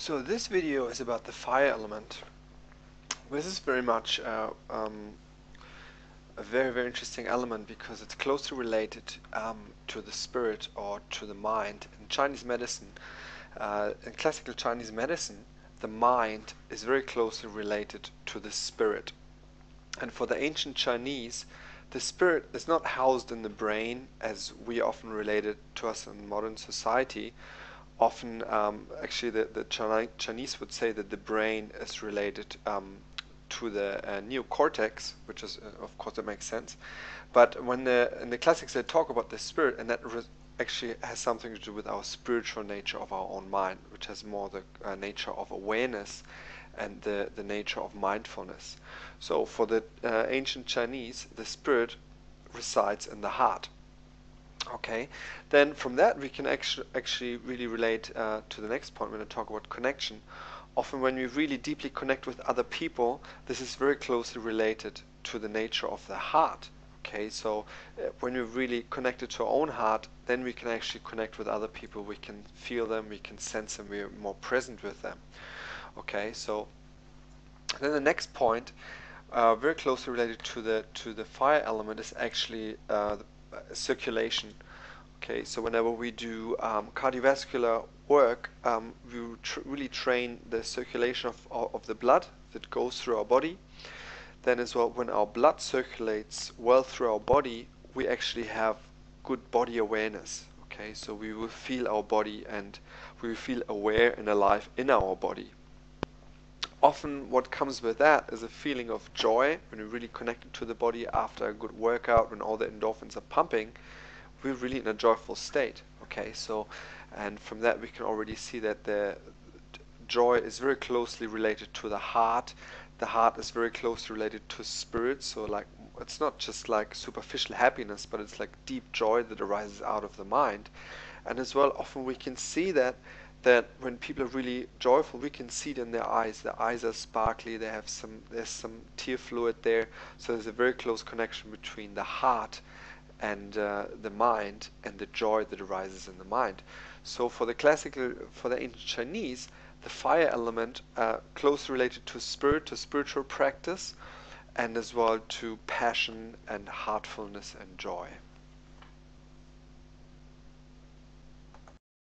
So this video is about the fire element. This is very much a very interesting element because it's closely related to the spirit or to the mind. In Chinese medicine, in classical Chinese medicine, the mind is very closely related to the spirit. And for the ancient Chinese, the spirit is not housed in the brain as we often relate it to us in modern society. Often, actually, the Chinese would say that the brain is related to the neocortex, which is, of course, that makes sense. But when in the classics they talk about the spirit, and that actually has something to do with our spiritual nature of our own mind, which has more the nature of awareness and the nature of mindfulness. So for the ancient Chinese, the spirit resides in the heart. Okay, then from that we can actually really relate to the next point when I talk about connection. Often when we really deeply connect with other people, this is very closely related to the nature of the heart. Okay, so when we're really connected to our own heart, then we can actually connect with other people. We can feel them, we can sense them, we're more present with them. Okay, so then the next point, very closely related to the fire element, is actually circulation. Okay, so whenever we do cardiovascular work, we really train the circulation of the blood that goes through our body. Then as well, when our blood circulates well through our body, we actually have good body awareness. Okay, so we will feel our body and we will feel aware and alive in our body. Often what comes with that is a feeling of joy when we're really connected to the body after a good workout, when all the endorphins are pumping. We're really in a joyful state. Okay, so, and from that we can already see that the joy is very closely related to the heart. The heart is very closely related to spirit. So like, it's not just like superficial happiness, but it's like deep joy that arises out of the mind. And as well, often we can see that when people are really joyful, we can see it in their eyes. Their eyes are sparkly. There's some tear fluid there. So there's a very close connection between the heart and the mind and the joy that arises in the mind. So for the ancient Chinese, the fire element closely related to spirit, to spiritual practice, and as well to passion and heartfulness and joy.